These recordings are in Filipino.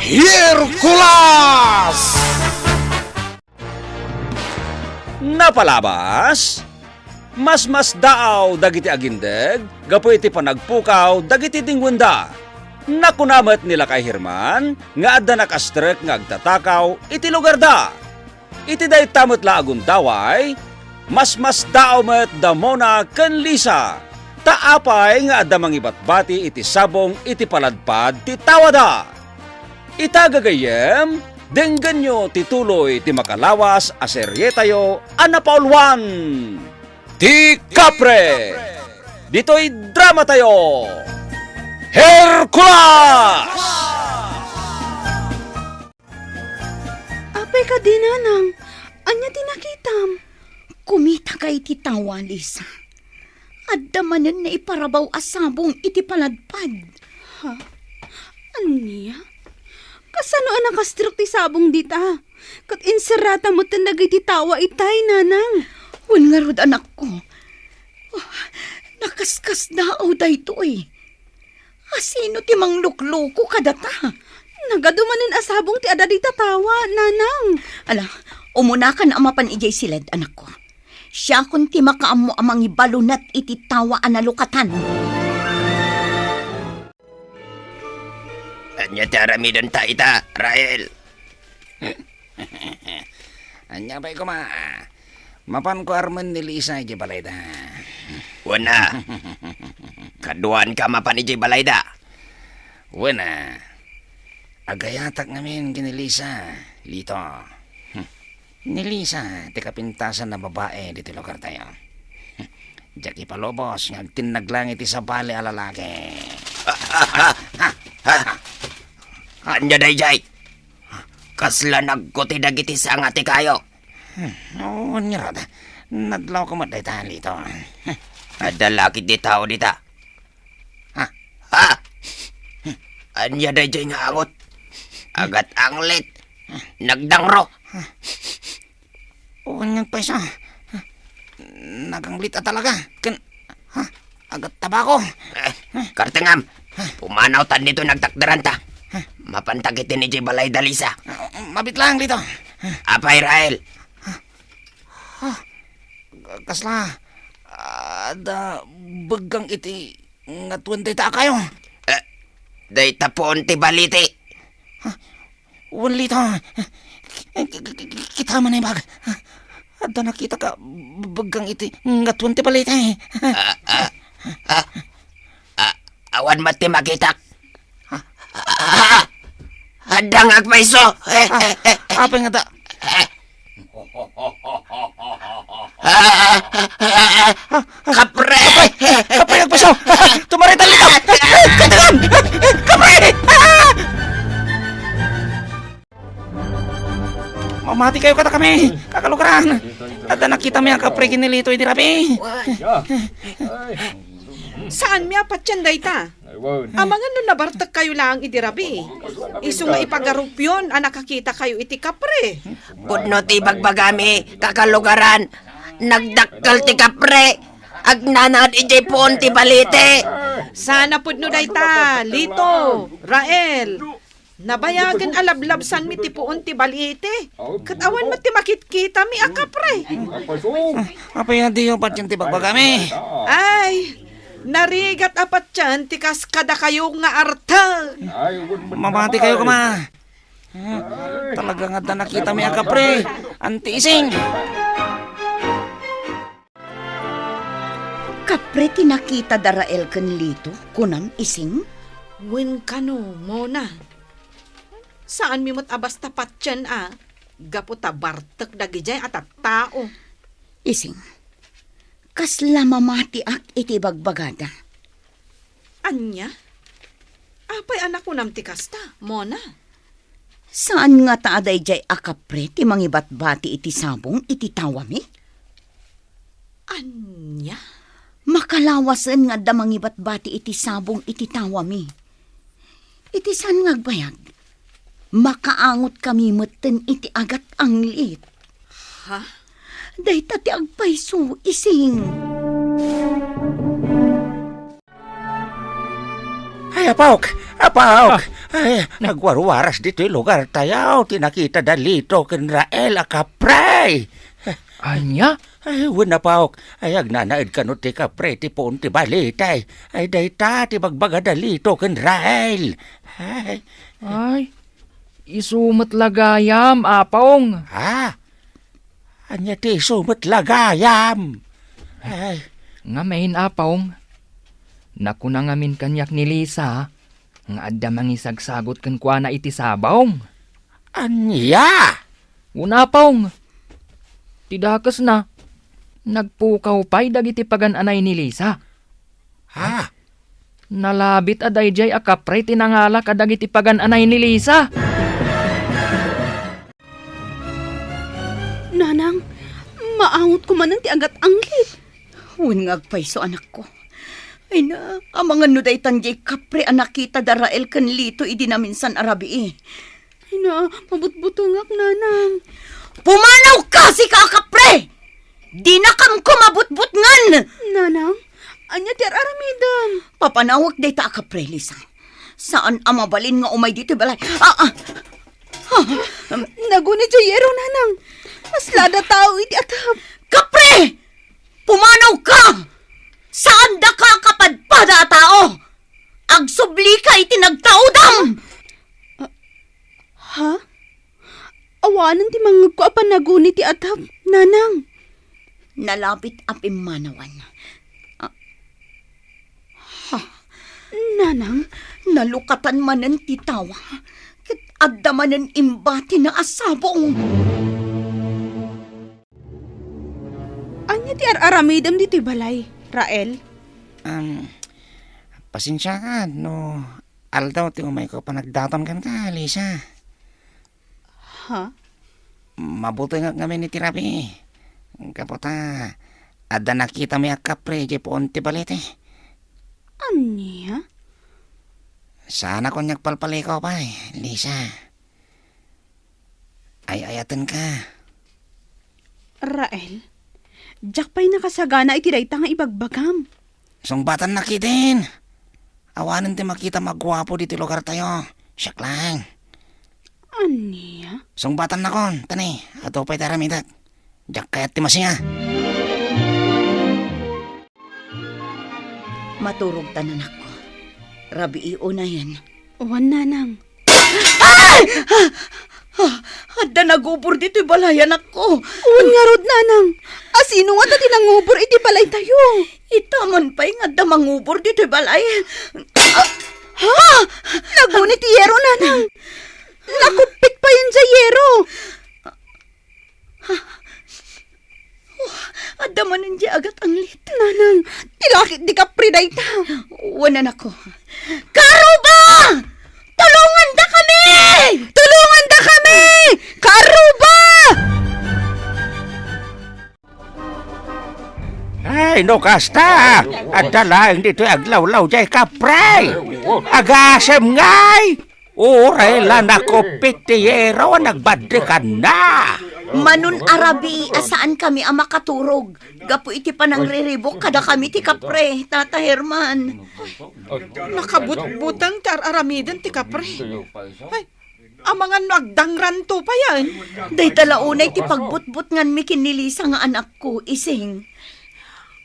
Hercules! Napalabas? Mas daaw dagiti agindeg, gapu iti panagpukaw dagiti dingwenda. Nakunamat nila kay Herman, nga adda nakastrek nga agtatakaw iti lugar da. Iti day tamot la agundaway, mas daaw met damona ken Lisa. Taapay nga adda mangibatbati iti sabong iti paladpad ti tawada. Itagagayem, denggan nyo tituloy ti makalawas a serye tayo anapaulwan. Ti Kapre! Dito'y drama tayo! Hercules! Apay ka din, anang. Anya tinakitam. Kumita ka iti tawa, Lisa. Adda manen na iparabaw asabong iti paladpad. Ha? Anya? Kasano anak kastrok ti sabong dita? Kat inserata mo tanag iti tawa itay, nanang. Wan nga rod anak ko. Oh, nakaskas daaw dayto eh. Asino ti manglukloko kadata? Nagadumanin asabong ti ada di tatawa, nanang. Ala, umunakan amapan ijay silad, anak ko. Siya kun ti makaamo amang ibalunat iti tawa analukatan. Anya ti aramidan ta ita, Rael. Anya ba'y kuma? Mapan ko arman ni Lisa iti balayda. Wana. Kaduan ka mapan iti balayda. Wana. Agayatak namin kini Lisa. Lito. Ni Lisa, ti kapintasan na babae dito lugar tayo. Jackie Palobos, nga tinaglang iti sabali a lalaki. Anya dayjay. Kasla nagkuti dagiti sa ngati kayo. Oo, nirad. Nadlaw ko matay tahan lito. Adalakit di tao dita. Ha? Anya dayjay nga angot. Agat anglit. Nagdangro. Oo, niyang paiso. Naganglit talaga. Agat tabako. Kartengam. Pumanaw tan dito nagtakdaran ta. Mapantakitin ni J. Balay Dalisa. Mabit lang dito. Apay, Rael. Kasla, ada begang iti ngatuan tayo kayo. Day tapon ti baliti. Wali to. Kita man ay bag. Ada nakita ka begang iti ngatuan ti balit eh. Awan mati makitak. Hadang agpaiso. Apa yang ada? Kapre! Kapre ang paso! Tumarita lito! Katagan! Kapre! Mamati kayo kata kami! Kakalukaran! Ada nakita mo yung kapre kinilito hindi rabi! Saan mi apat yan dayta? Amang ano nabartag kayo lang idirabi. Isu nga ipagarupyon, nakakita kayo iti kapre. Pudno ti bagbagami, kakalugaran. Nagdakkel ti kapre. Agnanad ijay poon ti balite. Sana pudno dayta, Lito, Rael. Nabayagan alablabsan mi ti puon ti balite. Katawan mo ti makitkita mi a kapre. Apa yung diyo pat yung tibag bagami? Ay, narigat apat yan, tikas kada kayo nga arta. Mamati kayo kuma! Talaga nga na nakita mo yung kapre! Anti-ising! Kapre tinakita darael ken Lito, kunam ising? Wen kano, Mona. Saan mi mo't abas tapat yan Gapo tabartek dagijay at tao. Ising. Kasla mamati ak iti bagbagada. Anya? Apay anak ko nam tikasta, Mona. Saan nga taaday jay akapre ti mangibatbati iti sabong iti tawami? Anya? Makalawasan nga da mangibatbati iti sabong iti tawami. Iti saan nga agbayag? Makaangot kami meten iti agat ang liit. Ha? Day tati agpaiso ising. Ay, apawk! Apaw, ay, nagwarwaras dito yung lugar tayo. Tinakita dalito ken Rael a kapray. Anya? Ay, wala pa ok. Ay, agnanaid ka no ti kapre, ti poon ti balitay. Ay, dayta, ti bagbaga dalito ken Rael. Ay, Ay, isumat lagayam, apong. ha? Anya ti sumot lagayam. Ay, Nga main apong. Naku na ngamin kanyak ni Lisa, nga adda mangisagsagot kan kwa na iti sabawng. anya? Una apong. Tidakas na. Nagpukaw pa'y dagiti pagan-anay ni Lisa. Ha? Nalabit aday jay akapre tinangalak adagiti pagan-anay ni Lisa. Nanang, maangot ko man ang tiagat anglit. Huwin nga agpaiso anak ko. Ay na, amangan no day tanjay kapre anak kita da Rael kan lito idi na minsan arabi eh. Ay na, mabutbutungak nanang. Pumanaw ka si kakapre! Di na kam kumabutbut ngan! Nanang, anya ti aramidam. Papanawag day ta kapre, Lisa. Saan amabalin nga umay dito balay? Nagunit sa yero, nanang. Maslada tao iti atap. Kapre! Pumanaw ka! Saan da ka kapadpada tao? Agsubli ka iti nagtaudam! Ha? Awanan ti mangag ko apan nagunit ti atap, nanang. Nalapit apim manawan. Nanang, nalukatan manen ti tawa. Ket adda manen imbati na asabong. Anya ti aramidam dito balay, Rael? Pasensya ka, no. Aldaw, ti umay ko panagdaton kan ka, Lisa. Ha? Mabuti nga kami ni Tirabi. Kaputa, ada nakita mi akapre, di po ti balite. Anya? Sana ko nagpalpali ko pa, Lisa. Ay-ayatan ka. Rael, jak pa'y nakasagana itiray nga ibagbagam. Sungbatan na din. Awanan ti makita magwapo dito lugar tayo. Siyak lang. Anya? Sungbatan na kon, tani. Ato pa'y taramidat. Diyak kayat ti masiya. Maturog tanan ako. Rabi na yan. Uwan nanang. Adda nagubor dito balayan ako. Uwan nga rod nanang. Asino nga dati nangubor iti balay tayo? Itaman pa'y nga da mangubor dito balay. Ha? Nagunit yero nanang. Nakupit pa yan sa yero. Adda manan di agat ang lit. Nanang, tilakit di ka priday ta. Wanan ako. Karuba! Tulungan da kami! Tulungan da kami! Karuba! ay, no kasta. Adda lang dito aglawlaw jay kapray. Agasem ngay. Urela na kopit ti yero, nagbadrikan na. Manun arabi, asaan kami ang makaturog? Gapo iti panangriribok kada kami ti kapre, Tata Herman. Nakabutbutang ti aramidan ti kapre. Ay, ang mga nagdangran to pa yan. Day talaunay ti pagbutbut ngan mi kinilisa nga anak ko, ising.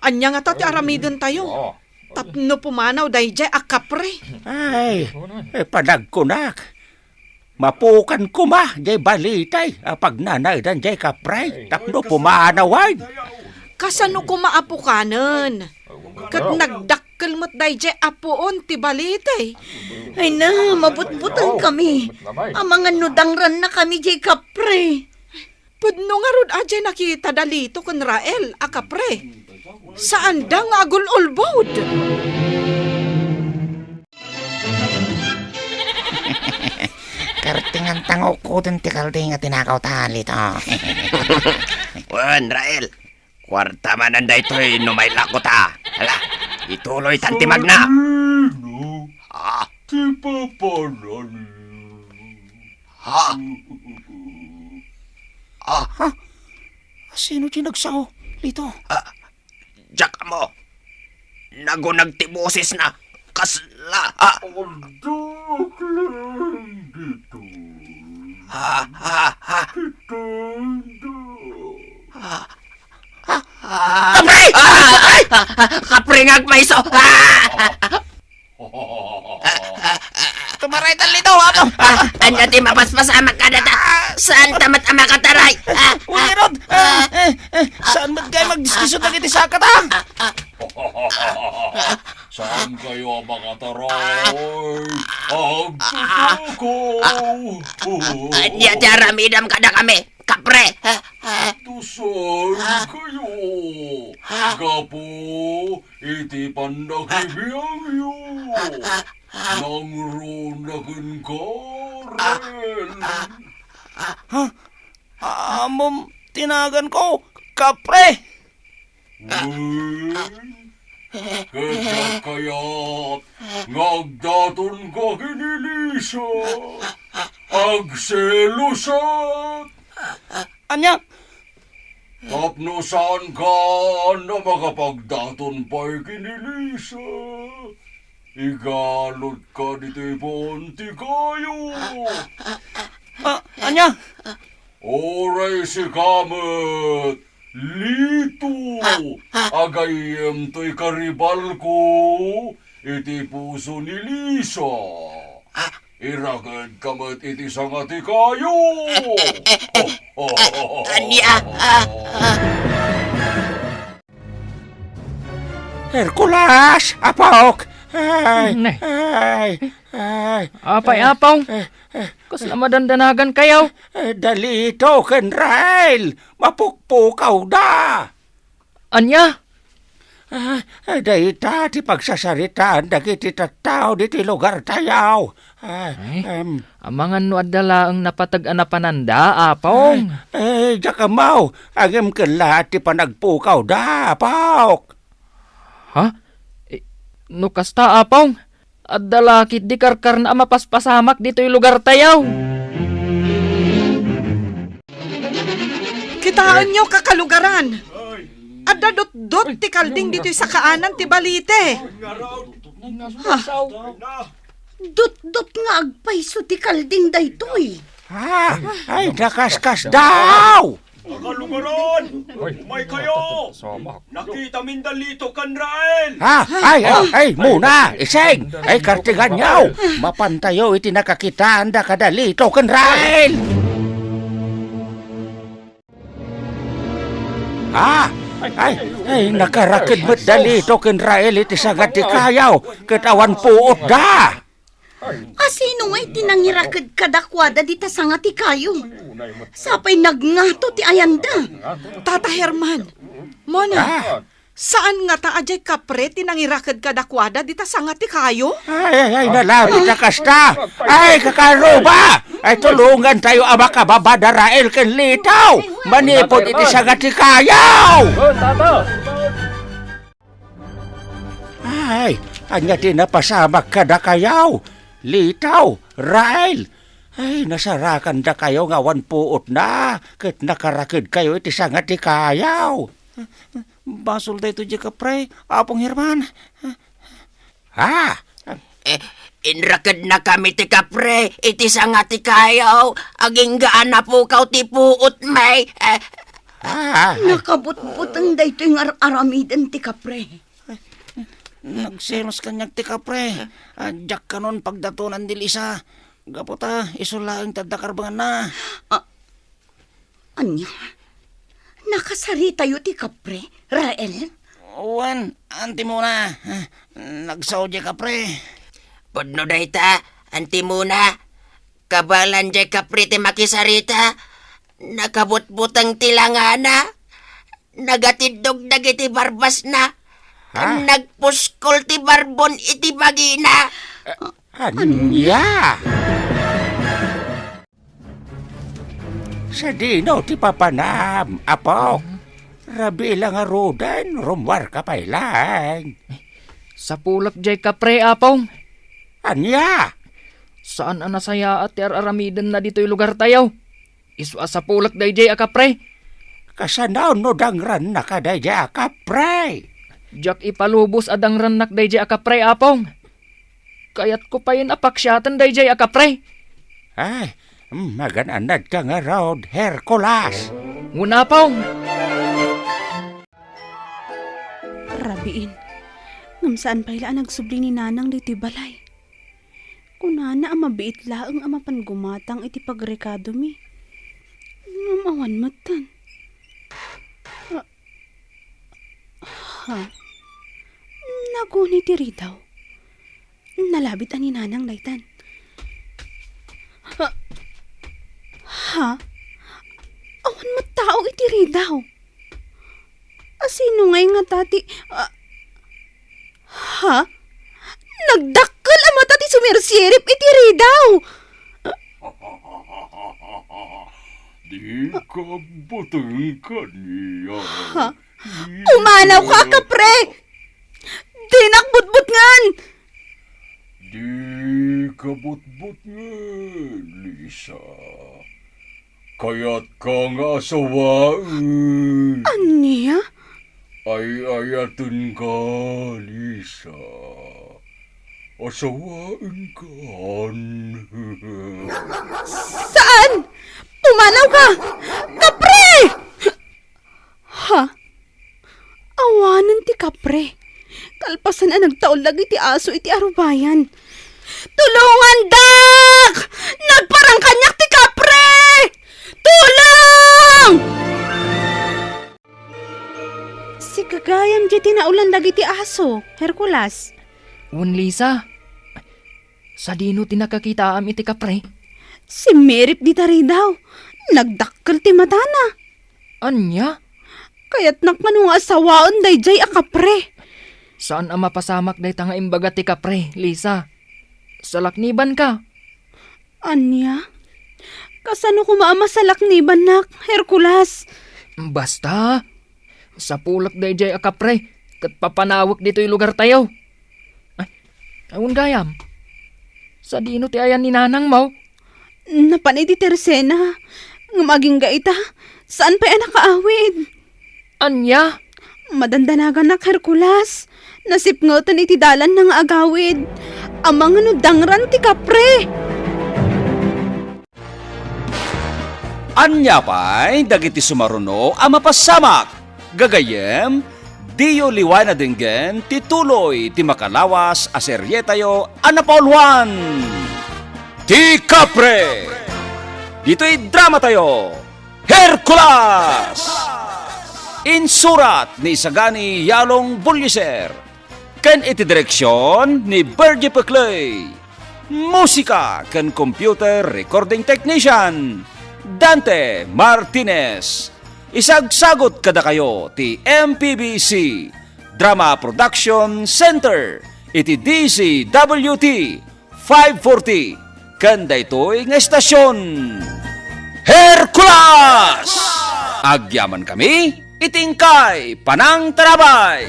Anya nga ta ti aramidan tayo. Tapno pumanaw dayjay a kapre. Ay, padagkunak. Mapukan ko ma, jay balitay. Pag nanay dan jay kapray, tapno pumanaway. Kasano ko maapukanan? Kat nagdakkel mo't dayjay apuon ti balite. Ay na, mabutbutan kami. Ang mga nudangran na kami, jay kapre. Pudno nga rod ajay nakita dalito kan Rael a kapre. Saan da nga agul-ulbod? Kartingan tango ko din ti kaldi nga tinakaw tali to. Wan, Rael. Kwarta man anday to'y numaylako ta. Hala, ituloy tantimag na. Ah. Ha? Ah, Sino tinagsaw? Lito. Diyak mo. Nagunag ti boses na. kasla. Kapre! Kapre ngagmayso! Tumaray talito, Apong. Anya ti mapaspasamak ka data. Saan tamat ang makataray? Uy, Rod. Saan ba't kayo magdiskisyon na kiti sa kata? Saan kayo makataray? Ang tutuko! Anya ti aramidam kada kami. Kapre! Tusan kayo! Gapo, iti pandakibiyangyo! Nangrunagan ka rin! Amom, tinagan ko. Kapre. Kaya kaya't ngagdaton ka kinilisa, agselusat, Anya? tapnosan ka na makapagdaton pa'y kinilisa. Igalot ka dito'y ponti kayo. Anya? Oray si kamet, lito, agayem to'y karibal ko, iti puso ni Lisa. Iragad kamet iti sangati kayo. Anya! Hercules! Apok! Ay! Nay. Ay! Ay! Apay Apong. Kasla madandanagan kayaw. Dalito ken Rael! Mapukpukaw da! Anya? Dayta ti pagsasaritaan dagiti tattao diti lugar tayaw. Ay, amangan no adala ang napatag-an na pananda, Apong. Jakamaw, agem ken lahat ti panagpukaw da, Apok. Ha? No kasta, Apong? Adala kit di karkar na mapaspasamak dito'y lugar tayaw. Kitaan nyo kakalugaran. Adda dot ti kalding dito sa kaanan ti balite. Dut-dut nga agpayso ti kalding daytoy. Ay, nakaskas daw! Kalugaran! Umay kayo! Nakita min dalito kan Rael! Ay, muna! Iseng! Ay, kartigan nyaw! Mapantayo iti nakakitaan da kadalito ken Rael! Ay, nakarakid met dalito ken Rael iti sagat ti kayaw, katawan puot da! Asino ay tinangirakad kadakwada dita sa nga ti kayo. Sapay nagngato ti ayanda. Tata Herman, Mona, saan nga ta ajay kapre tinangirakad kadakwada dita sa nga ti kayo? Ay, nalapit na kasta! Ay, kakaruba! Ay, tulungan tayo abakababa da Rael ken litaw! Manipod iti sagat ti kayaw! Ay, anya ti napasamak ka da kayaw! Litaw, Rael! Ay, nasarakan da kayo nga wan puot na, ket nakarakid kayo iti sangat ti kayaw. Basol da ito di kapre, Apong Herman. Inrakad na kami ti kapre, iti sanga ti kayaw, aging gaan na pukaw ti puot may. Nakabutbutang daytoy nga aramidan ti kapre. Nagselos kanyag ti kapre. Diyak kanon pagdatunan di Lisa. Gapota, isulaing tadakarbangan na. Anya? Nakasari tayo ti kapre, Rael? Wan, anti muna. Nagsaw di kapre. Podno dayta, anti muna. Kabalan jay kapre ti makisarita. Nakabutbutang tilangana. Nagatidog dagiti barbas na. Nagpuskol ti barbon iti bagina. Anya? Sa dino ti papanam, Apok. Rabi lang arudan, rumwar ka pailang. Sa pulak jay kapre, Apong. Anya? Saan anasaya at aramidan na dito'y lugar tayaw? Iswa sa pulak day jay kapre. Kasanaw no dangran na kadaya kapre. Jak ipalubos adang ranak day jay kapre, Apong. Kayat ko pa yun apaksyatan dayjay akapre. Ay, magananad ka nga raw, Hercules. Nguna pong. Rabiin, ngam saan pa ilaan nagsubli ni nanang diti balay. Kunana ang mabiit laang ang mapangumatang iti pagrekado mi. Ngam awan matan. Ha? Naguni ti ridaw. Nalabit ani nanang daytan. Ha? Awan mo tao iti ridaw. Sino ngay nga tati? Ha? Nagdakkel ang mata ti sumersirip iti ridaw. Di ka butang kaniya. Ha? Umanaw ka, kapre! Dinakbutbut ngan! Di ka butbut nga, Lisa. Kaya't ka nga asawaan. Aniya? Ay ayatun ka, Lisa. Asawaan ka. Saan? Pumanaw ka! Kapre! Ha? Awanan ti kapre. Kalpasan ang nagtaon lagi ti aso iti arubayan. Tulungan, dak! Nagparang kanyak ti kapre! Tulong! Si kagayam di tinaulan lagi ti aso, Hercules. Un Lisa. Sa dino tinakakita am iti kapre. Si Merip di tari daw. Nagdakkel ti matana. Anya? Kaya't nakmano nga asawaon dayjay akapre. Saan ang mapasamak day tanga imbaga ti kapre, Lisa? Sa lakniban ka. Anya? Kasano ko maamasalak ni banak, Hercules? Basta. Sa pulak dayjay akapre. Kat papanawak dito'y lugar tayo. Ay, awon gayam. Sa dino ti ayan ni nanang mo. Napanay di Teresena. Ngumaging gaita. Saan pa yan nakaawid? Anya? Madandanagan nak, Hercules. Nasipngotan iti dalan ng agawid. Amang dangran ti kapre. Anya pa'y dagiti sumaruno ang mapasamak. Gagayem, diyo liwan na dinggen tituloy ti makalawas a seryetayo anapauluan. Ti Kapre! Dito'y drama tayo, Hercules! Insurat ni Sagani Yalong Bulyeser. Ken iti direksyon ni Bergie Peclay. Musika ken computer recording technician Dante Martinez. Isagsagot kada kayo ti MPBC Drama Production Center iti DCWT 540 ken daytoy nga estasyon Hercules! Agyaman kami itingkay panang tarabay.